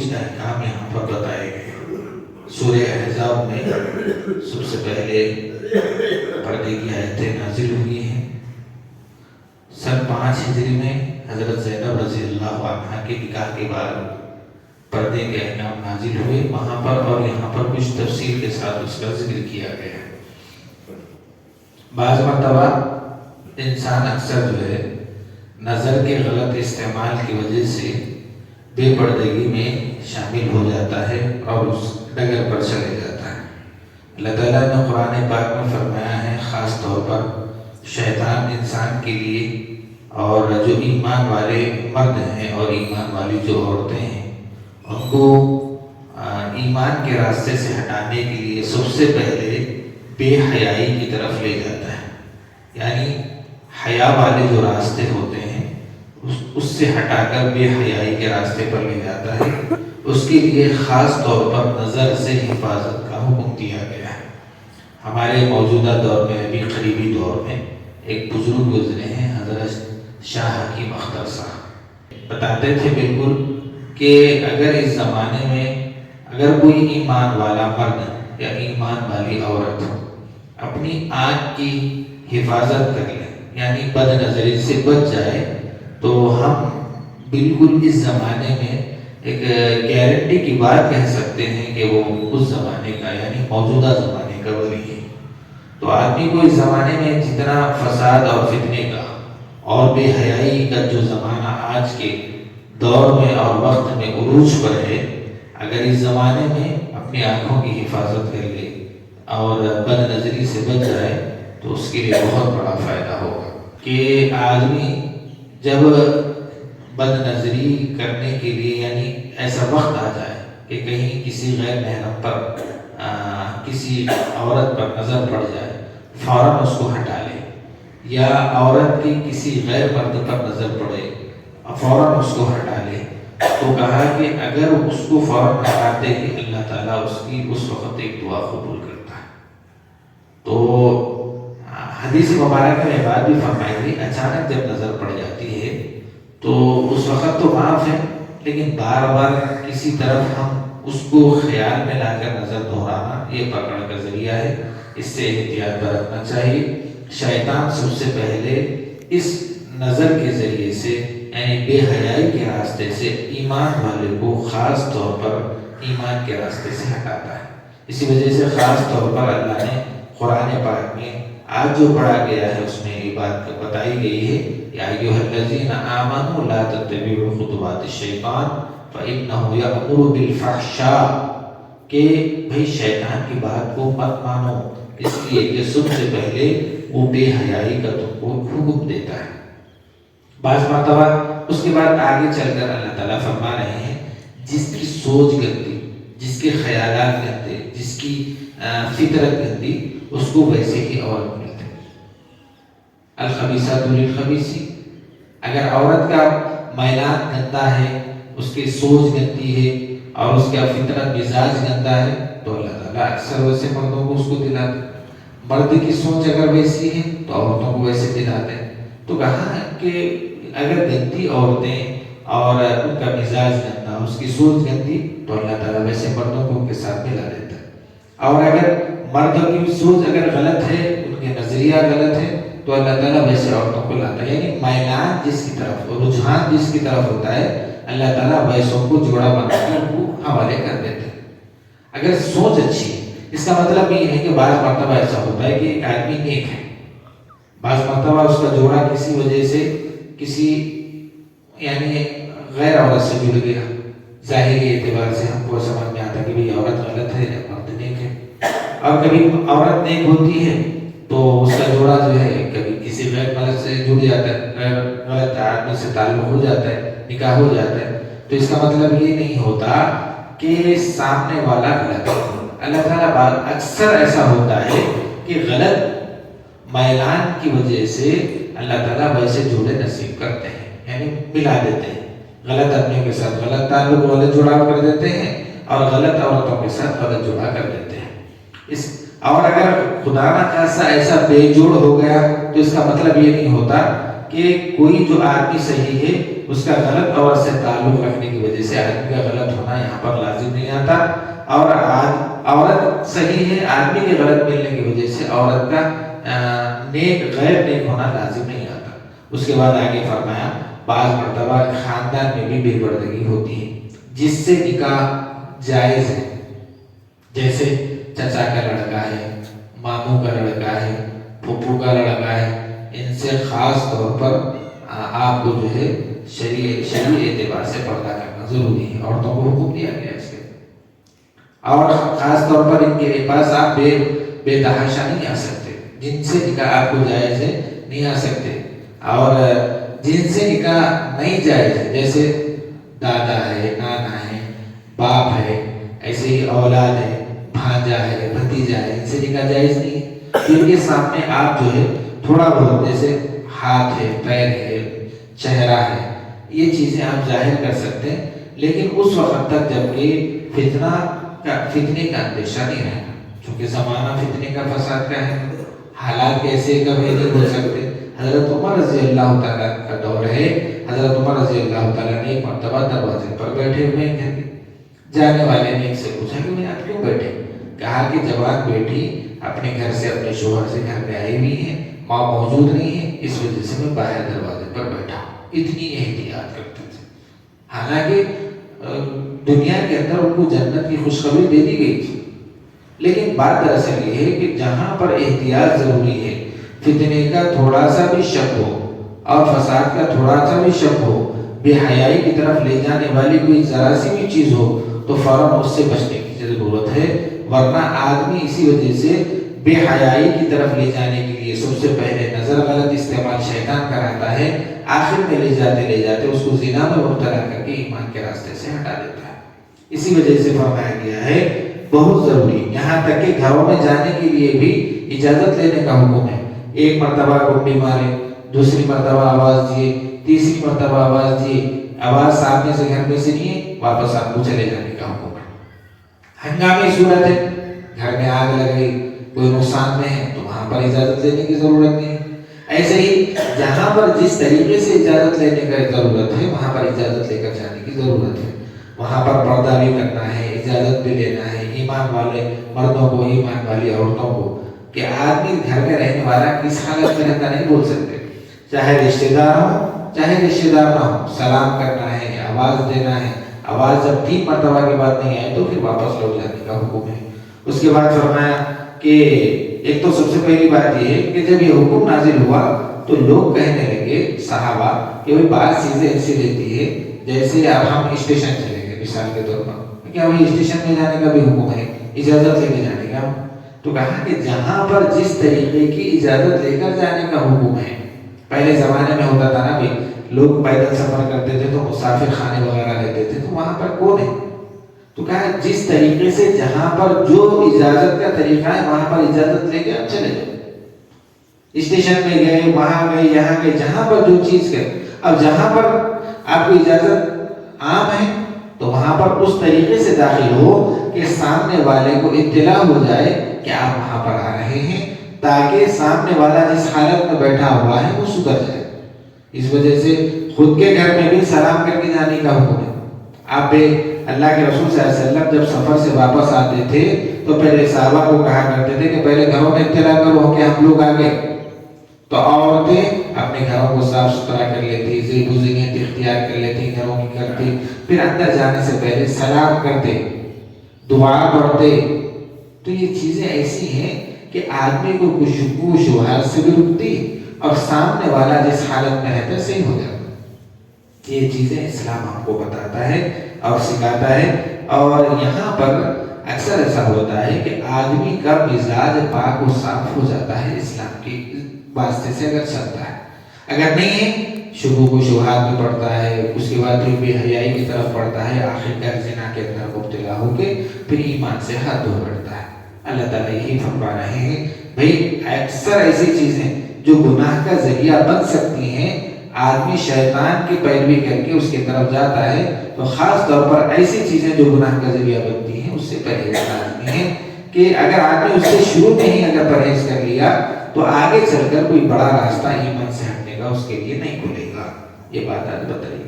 کچھ احکام یہاں پر بتائے گئے۔ سورہ احزاب میں سب سے پہلے پردے کی آیتیں نازل ہوئی ہیں۔ سن 5 ہجری میں حضرت زینب رضی اللہ عنہا کے نکاح کے بعد پردے کے احکام نازل ہوئے، وہاں پر اور یہاں پر کچھ تفصیل کے ساتھ اس کا ذکر کیا گیا ہے۔ بعض مرتبہ انسان اکثر جو ہے نظر کے غلط استعمال کی وجہ سے بے پردگی میں شامل ہو جاتا ہے اور اس ڈگر پر چلے جاتا ہے۔ اللہ تعالیٰ نے قرآن پاک میں فرمایا ہے، خاص طور پر شیطان انسان کے لیے اور جو ایمان والے مرد ہیں اور ایمان والی جو عورتیں ہیں ان کو ایمان کے راستے سے ہٹانے کے لیے سب سے پہلے بے حیائی کی طرف لے جاتا ہے، یعنی حیا والے جو راستے ہوتے ہیں اس سے ہٹا کر بے حیائی کے راستے پر لے جاتا ہے۔ اس کے لیے خاص طور پر نظر سے حفاظت کا حکم دیا گیا ہے۔ ہمارے موجودہ دور میں، ابھی قریبی دور میں ایک بزرگ گزرے ہیں، حضرت شاہ حکیم اختر صاحب، بتاتے تھے بالکل کہ اگر اس زمانے میں اگر کوئی ایمان والا مرد یا ایمان والی عورت اپنی آنکھ کی حفاظت کر لے، یعنی بد نظری سے بچ جائے، تو ہم بالکل اس زمانے میں ایک گارنٹی کی بات کہہ سکتے ہیں کہ وہ اس زمانے کا، یعنی موجودہ زمانے کا ولی ہے۔ تو آدمی کو اس زمانے میں جتنا فساد اور فتنے کا اور بے حیائی کا جو زمانہ آج کے دور میں اور وقت میں عروج پر ہے، اگر اس زمانے میں اپنی آنکھوں کی حفاظت کر لے اور بد نظری سے بچ جائے تو اس کے لیے بہت بڑا فائدہ ہوگا۔ کہ آدمی جب بد نظری کرنے کے لیے، یعنی ایسا وقت آ جائے کہ کہیں کسی غیر محرم پر کسی عورت پر نظر پڑ جائے، فوراً اس کو ہٹا لے، یا عورت کی کسی غیر مرد پر نظر پڑے فوراً اس کو ہٹا لے، تو کہا کہ اگر اس کو فوراً ہٹاتے ہی اللہ تعالیٰ اس کی اس وقت ایک دعا قبول کرتا ہے۔ تو حدیث مبارکہ میں بات بھی فرمائی گئی، اچانک جب نظر پڑ جاتی ہے تو اس وقت تو معاف ہے، لیکن بار بار کسی طرف ہم اس کو خیال میں لا کر نظر دہرانا یہ پکڑ کا ذریعہ ہے، اس سے احتیاط برتنا چاہیے۔ شیطان سب سے پہلے اس نظر کے ذریعے سے، یعنی بے حیائی کے راستے سے ایمان والے کو خاص طور پر ایمان کے راستے سے ہٹاتا ہے۔ اسی وجہ سے خاص طور پر اللہ نے قرآن پاک میں آج جو پڑھا گیا ہے اس میں یہ بات بتائی گئی ہے، یا ایھا الذین آمنوا لا تتبعوا خطوات الشیطان فإنہ یأمر بالفحشاء، کہ بھئی شیطان کی بات کو مت مانو، اس لیے کہ سب سے پہلے وہ بے حیائی کا تم کو حکم دیتا ہے۔ بعض مرتبہ اس کے بعد آگے چل کر اللہ تعالیٰ فرما رہے ہیں، جس کی سوچ گندی، جس کے خیالات گندے، جس کی فطرت گندی، اس کو ویسے ہی عورت ملتے ہیں۔ الخبیثات للخبیثین، اگر عورت کا میلان گندا ہے، اس کی سوچ گندی ہے اور اس کا فطرت مزاج گندا ہے، تو اللہ تعالیٰ اکثر ویسے مردوں کو اس کو دلاتے ہیں۔ مرد کی سوچ اگر ویسی ہے تو عورتوں کو ویسے دلاتے ہیں۔ تو کہا کہ اگر گندی عورتیں اور ان کا مزاج گندا، اس کی سوچ گندی، تو اللہ تعالیٰ ویسے مردوں کو ان کے ساتھ ملا دیتا ہے۔ اور اگر مردوں کی سوچ اگر غلط ہے، ان کے نظریہ غلط ہے، تو اللہ تعالیٰ ویسے عورتوں کو لاتا ہے۔ یعنی میلان جس کی طرف، رجحان جس کی طرف ہوتا ہے، اللہ تعالیٰ ویسوں کو جوڑا بنا کر ان کو حوالے کر دیتے ہیں۔ اگر سوچ اچھی ہے، اس کا مطلب یہ ہے کہ بعض مرتبہ ایسا ہوتا ہے کہ ایک آدمی نیک ہے، بعض مرتبہ اس کا جوڑا کسی وجہ سے کسی یعنی غیر عورت سے جڑ گیا، ظاہری اعتبار سے ہم کو سمجھ میں آتا کہ بھی عورت غلط ہے یا مرد نیک ہے، اور کبھی عورت نیک ہوتی ہے تو اس کا جوڑا جو ہے کبھی کسی غیر مرد سے جڑ جاتا ہے، غلط آدمی سے تعلق ہو جاتا ہے، نکاح ہو جاتا ہے۔ تو اس کا مطلب یہ نہیں ہوتا کہ سامنے والا غلط ہے۔ اللہ تعالیٰ اکثر ایسا ہوتا ہے کہ غلط میلان کی وجہ سے اللہ تعالیٰ ویسے جوڑے نصیب کرتے ہیں، یعنی ملا دیتے ہیں، غلط آدمیوں کے ساتھ غلط تعلق، غلط جڑاؤ کر دیتے ہیں، اور غلط عورتوں کے ساتھ غلط جڑا کر دیتے ہیں۔ اور اگر خدا نہ خاصہ ایسا بے جوڑ ہو گیا تو اس کا مطلب یہ نہیں ہوتا کہ کوئی جو آدمی صحیح ہے اس کا غلط عورت سے تعلق رکھنے کی وجہ سے آدمی کا غلط ہونا یہاں پر لازم نہیں آتا، اور عورت صحیح ہے، آدمی کے غلط ملنے کی وجہ سے عورت کا نیک غیر نیک ہونا لازم نہیں آتا۔ اس کے بعد آگے فرمایا بعض مرتبہ خاندان میں بھی بے پردگی ہوتی ہے جس سے نکاح جائز ہے، جیسے چچا کا لڑکا ہے، ماموں کا لڑکا ہے، پھپھو کا لڑکا ہے، ان سے خاص طور پر آپ کو جو ہے شرعی اعتبار سے پردہ کرنا ضروری ہے، عورتوں کو حکم دیا گیا اس کے، اور خاص طور پر ان کے پاس آپ بے تحاشا نہیں آ سکتے، جن سے نکاح آپ کو جائز ہے نہیں آ سکتے، اور جن سے نکاح نہیں جائز ہے جیسے دادا ہے، نانا ہے، باپ ہے، ایسے ہی اولاد ہے، بھانجا ہے، بھتیجا ہے، ان سے نکاح جائز نہیں ہے، ان کے سامنے آپ جو ہے تھوڑا بہت جیسے ہاتھ ہے، پیر ہے، چہرہ ہے، یہ چیزیں آپ ظاہر کر سکتے ہیں، لیکن اس وقت تک جب کہ فتنے کا اندیشہ نہیں رہنا، چونکہ زمانہ فتنے کا فساد کا ہے، حالات کیسے کبھی نہیں ہو سکتے۔ حضرت عمر رضی اللہ تعالیٰ کا دور ہے، حضرت عمر رضی اللہ تعالیٰ نے ایک مرتبہ دروازے پر بیٹھے ہوئے ہیں، جانے والے نے ایک سے پوچھا کہ انہیں آپ کیوں بیٹھے؟ کہا کہ جوان بیٹی اپنے گھر سے اپنے شوہر سے گھر میں آئی ہوئی ہے، ماں موجود نہیں ہے، اس وجہ سے میں باہر دروازے پر بیٹھا ہوں۔ اتنی احتیاط کرتے تھے، حالانکہ دنیا کے اندر ان کو جنت کی خوشخبری دے دی گئی تھی، لیکن بات دراصل یہ ہے کہ جہاں پر احتیاط ضروری ہے، فتنے کا تھوڑا سا بھی شک ہو اور فساد کا تھوڑا سا بھی شک ہو، بے حیائی کی طرف لے جانے والی کوئی ذرا سی بھی چیز ہو تو فوراً اس سے بچنے کی ضرورت ہے، ورنہ آدمی اسی وجہ سے بے حیائی کی طرف لے جانے کے لیے سب سے پہلے نظر غلط استعمال شیطان کراتا ہے، آخر میں لے جاتے اس کو زنا میں مبتلا کر کے ایمان کے راستے سے ہٹا دیتا ہے۔ اسی وجہ سے فرمایا گیا ہے بہت ضروری، یہاں تک کہ گھروں میں جانے کے لیے بھی اجازت لینے کا حکم ہے، ایک مرتبہ کنڈی مارے، دوسری مرتبہ آواز دیے، تیسری مرتبہ آواز دیے، آواز سامنے سے گھر میں سے نہیں، واپس آپ کو چلے جانے کا حکم ہے۔ ہنگامی صورت ہے، گھر میں آگ لگ گئی، کوئی نقصان میں ہے تو وہاں پر اجازت لینے کی ضرورت نہیں۔ ایسے ہی جہاں پر جس طریقے سے اجازت لینے کا ضرورت ہے وہاں پر اجازت لے کر جانے کی ضرورت ہے، وہاں پر پردہ بھی کرنا ہے، اجازت بھی لینا ہے، ایمان والے مردوں کو، ایمان والی عورتوں کو، کہ آدمی گھر میں رہنے والا کس حالت میں رہتا نہیں بول سکتے، چاہے رشتہ دار ہو چاہے رشتہ دار نہ ہو، سلام کرنا ہے، آواز دینا ہے، آواز جب 3 مرتبہ کے بعد نہیں آئے تو پھر واپس لوٹ جانے کا حکم ہے۔ اس کے بعد فرمایا کہ ایک تو سب سے پہلی بات یہ ہے کہ جب یہ حکم نازل ہوا تو لوگ کہنے لگے صحابہ کہ وہ بعض چیزیں ایسی رہتی ہے جیسے اب ہم اسٹیشن چلے گئے مثال کے طور پر، کیا وہی اسٹیشن میں جانے کا بھی حکم ہے، اجازت لے کے جانے کا، تو کہا کہ جہاں پر جس طریقے کی اجازت لے کر جانے کا حکم ہے، پہلے زمانے میں ہوتا تھا نا بھائی، لوگ پیدل سفر کرتے تھے تو مسافر خانے وغیرہ رہتے تھے تو وہاں پر کون ہے، تو کہا جس طریقے سے جہاں پر جو اجازت کا طریقہ ہے وہاں پر اجازت لے کے آپ چلے جاؤ، اسٹیشن میں گئے، وہاں گئے، یہاں گئے، جہاں پر جو چیز ہے، اب جہاں پر آپ کو اجازت عام ہے تو وہاں پر اس طریقے سے داخل ہو کہ سامنے والے کو اطلاع ہو جائے کہ آپ وہاں پر آ رہے ہیں، تاکہ سامنے والا جس حالت میں بیٹھا ہوا ہے وہ سدھر جائے۔ اس وجہ سے خود کے گھر میں بھی سلام کر کے جانے کا حکم ہے۔ آپ اللہ کے رسول صلی اللہ علیہ وسلم جب سفر سے واپس آتے تھے تو پہلے صحابہ کو کہا کرتے تھے کہ پہلے گھروں میں اطلاع کرو کہ ہم لوگ آ گئے، تو عورتیں اپنے گھروں کو صاف ستھرا کر لیتی، زیب و زینت اختیار کر لیتی، گھروں کی کرتی، پھر اندر جانے سے پہلے سلام کرتے، دعا پڑھتے۔ تو یہ چیزیں ایسی ہیں کہ آدمی کو کچھ شکوہ شبہات سے بھی رکتی اور سامنے والا جس حالت میں رہتا ہے صحیح ہو جاتا۔ یہ چیزیں اسلام ہم کو بتاتا ہے اور سکھاتا ہے، اور یہاں پر اکثر ایسا ہوتا ہے کہ آدمی کا مزاج پاک و صاف ہو جاتا ہے اسلام کی واسطے سے اگر چلتا ہے، اگر نہیں ہے شکوک و شبہات میں پڑتا ہے، اس کے بعد پھر بے حیائی کی طرف پڑتا ہے، آخر کار زنا کے اندر مبتلا ہو کے پھر ایمان سے ہاتھ دھو بیٹھتا ہے۔ اللہ تعالیٰ یہی فرما رہے ہیں بھائی اکثر ایسی چیزیں جو گناہ کا ذریعہ بن سکتی ہیں، آدمی شیطان کی پیروی کر کے اس کی طرف جاتا ہے، تو خاص طور پر ایسی چیزیں جو گناہ کا ذریعہ بنتی ہیں اس سے پرہیز لازمی ہے، کہ اگر آدمی اس سے شروع میں ہی اگر پرہیز کر لیا تو آگے چل کر کوئی بڑا راستہ ایمان سے ہٹنے کا اس کے لیے نہیں کھلے گا۔ یہ بات آج بتائیے۔